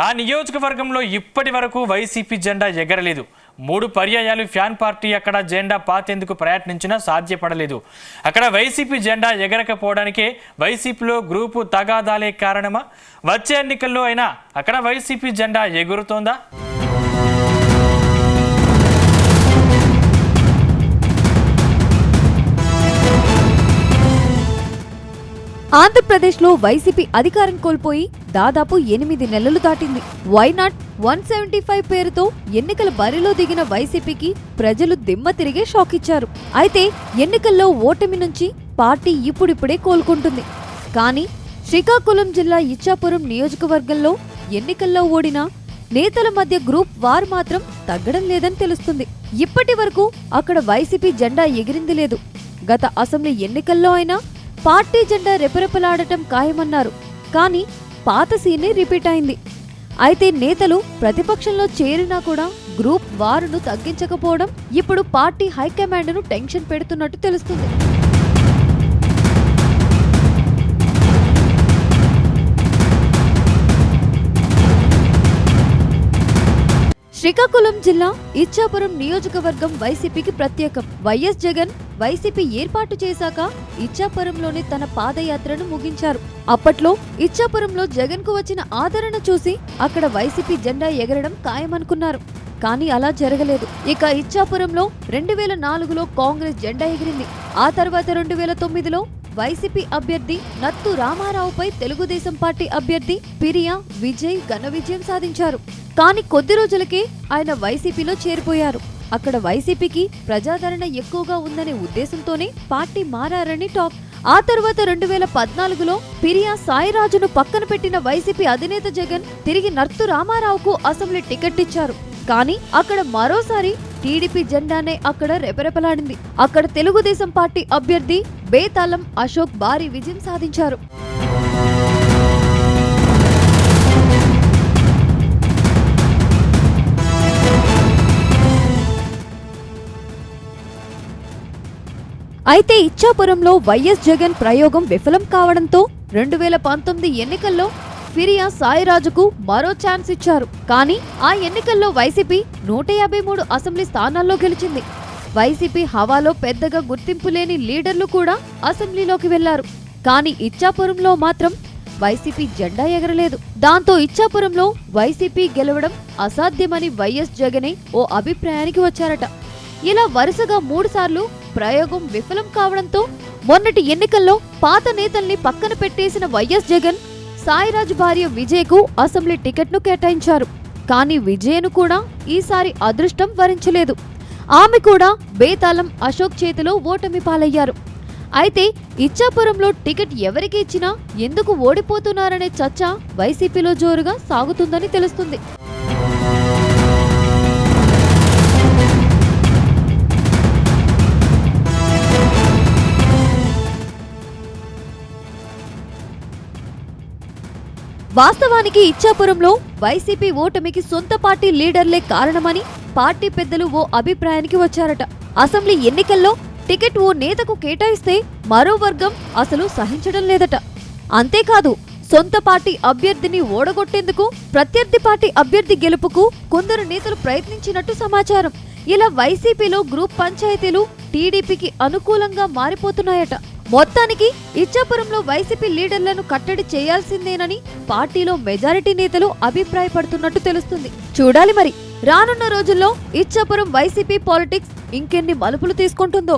ఆ నియోజకవర్గంలో ఇప్పటి వరకు వైసీపీ జెండా ఎగరలేదు. 3 పర్యాయాలు ఫ్యాన్ పార్టీ అక్కడ జెండా పాతేందుకు ప్రయత్నించినా సాధ్యపడలేదు. అక్కడ వైసీపీ జెండా ఎగరకపోవడానికే వైసీపీలో గ్రూపు తగాదాలే కారణమా? వచ్చే ఎన్నికల్లో అయినా అక్కడ వైసీపీ జెండా ఎగురుతోందా? ఆంధ్రప్రదేశ్లో వైసీపీ అధికారం కోల్పోయి దాదాపు 8 నెలలు దాటింది. వైనాట్ 175 పేరుతో ఎన్నికల బరిలో దిగిన వైసీపీకి ప్రజలు దిమ్మ తిరిగే షాక్ ఇచ్చారు. అయితే ఎన్నికల్లో ఓటమి నుంచి పార్టీ ఇప్పుడిప్పుడే కోలుకుంటుంది. కానీ శ్రీకాకుళం జిల్లా ఇచ్చాపురం నియోజకవర్గంలో ఎన్నికల్లో ఓడిన నేతల మధ్య గ్రూప్ వార్ మాత్రం తగ్గడం లేదని తెలుస్తుంది. ఇప్పటి వరకు అక్కడ వైసీపీ జెండా ఎగిరింది లేదు. గత అసెంబ్లీ ఎన్నికల్లో అయినా పార్టీ జెండా రెపరెపలాడటం ఖాయమన్నారు. కానీ పాత సీనే రిపీట్ అయింది. అయితే నేతలు ప్రతిపక్షంలో చేరినా కూడా గ్రూప్ వారును తగ్గించకపోవడం ఇప్పుడు పార్టీ హైకమాండ్ను టెన్షన్ పెడుతున్నట్టు తెలుస్తుంది. శ్రీకాకుళం జిల్లా ఇచ్చాపురం నియోజకవర్గం వైసీపీకి ప్రత్యేకం. వైఎస్ జగన్ వైసీపీ ఏర్పాటు చేశాక ఇచ్చాపురంలోనే తన పాదయాత్రను ముగించారు. అప్పట్లో ఇచ్చాపురంలో జగన్ కు వచ్చిన ఆదరణ చూసి అక్కడ వైసీపీ జెండా ఎగరడం ఖాయమనుకున్నారు. కానీ అలా జరగలేదు. ఇక ఇచ్చాపురంలో 2004లో కాంగ్రెస్ జెండా ఎగిరింది. ఆ తర్వాత 2009లో వైసీపీ అభ్యర్థి నత్తు రామారావుపై తెలుగుదేశం పార్టీ అభ్యర్థి పిరియా విజయ్ ఘన విజయం సాధించారు. కానీ కొద్ది రోజులకే ఆయన వైసీపీలో చేరిపోయారు. అక్కడ వైసీపీకి ప్రజాదరణ ఎక్కువగా ఉందనే ఉద్దేశంతోనే పార్టీ మారారని టాక్. ఆ తర్వాత 2014లో పిరియా సాయిరాజును పక్కన పెట్టిన వైసీపీ అధినేత జగన్ తిరిగి నత్తు రామారావుకు అసెంబ్లీ టికెట్ ఇచ్చారు. కానీ అక్కడ మరోసారి టీడీపీ జెండానే అక్కడ రెపరెపలాడింది. అక్కడ తెలుగుదేశం పార్టీ అభ్యర్థి బేతాళం అశోక్ భారీ విజయం సాధించారు. అయితే ఇచ్చాపురంలో వైఎస్ జగన్ ప్రయోగం విఫలం కావడంతో 2019 ఎన్నికల్లో ఫిరియా సాయిరాజుకు మరో ఛాన్స్ ఇచ్చారు. కానీ ఆ ఎన్నికల్లో వైసీపీ 153 అసెంబ్లీ స్థానాల్లో గెలిచింది. వైసీపీ హవాలో పెద్దగా గుర్తింపు లేని లీడర్లు కూడా అసెంబ్లీలోకి వెళ్లారు. కానీ ఇచ్చాపురంలో మాత్రం వైసీపీ జెండా ఎగరలేదు. దాంతో ఇచ్చాపురంలో వైసీపీ గెలవడం అసాధ్యమని వైఎస్ జగనే ఓ అభిప్రాయానికి వచ్చారట. ఇలా వరుసగా 3 సార్లు ప్రయోగం విఫలం కావడంతో మొన్నటి ఎన్నికల్లో పాత నేతల్ని పక్కన పెట్టేసిన వైఎస్ జగన్ సాయిరాజ్ భార్య విజయ్కు అసెంబ్లీ టికెట్ను కేటాయించారు. కానీ విజయ్ను కూడా ఈసారి అదృష్టం వరించలేదు. ఆమె కూడా బేతాళం అశోక్ చేతిలో ఓటమి పాలయ్యారు. అయితే ఇచ్చాపురంలో టికెట్ ఎవరికి ఇచ్చినా ఎందుకు ఓడిపోతున్నారనే చర్చ వైసీపీలో జోరుగా సాగుతుందని తెలుస్తుంది. వాస్తవానికి ఇచ్చాపురంలో వైసీపీ ఓటమికి సొంత పార్టీ లీడర్లే కారణమని పార్టీ పెద్దలు ఓ అభిప్రాయానికి వచ్చారట. అసెంబ్లీ ఎన్నికల్లో టికెట్ ఓ నేతకు కేటాయిస్తే మరో వర్గం అసలు సహించడం లేదట. అంతేకాదు సొంత పార్టీ అభ్యర్థిని ఓడగొట్టేందుకు ప్రత్యర్థి పార్టీ అభ్యర్థి గెలుపుకు కొందరు నేతలు ప్రయత్నించినట్టు సమాచారం. ఇలా వైసీపీలో గ్రూప్ పంచాయతీలు టీడీపీకి అనుకూలంగా మారిపోతున్నాయట. మొత్తానికి ఇచ్చాపురంలో వైసీపీ లీడర్లను కట్టడి చేయాల్సిందేనని పార్టీలో మెజారిటీ నేతలు అభిప్రాయపడుతున్నట్టు తెలుస్తుంది. చూడాలి మరి రానున్న రోజుల్లో ఇచ్చాపురం వైసీపీ పాలిటిక్స్ ఇంకెన్ని మలుపులు తీసుకుంటుందో.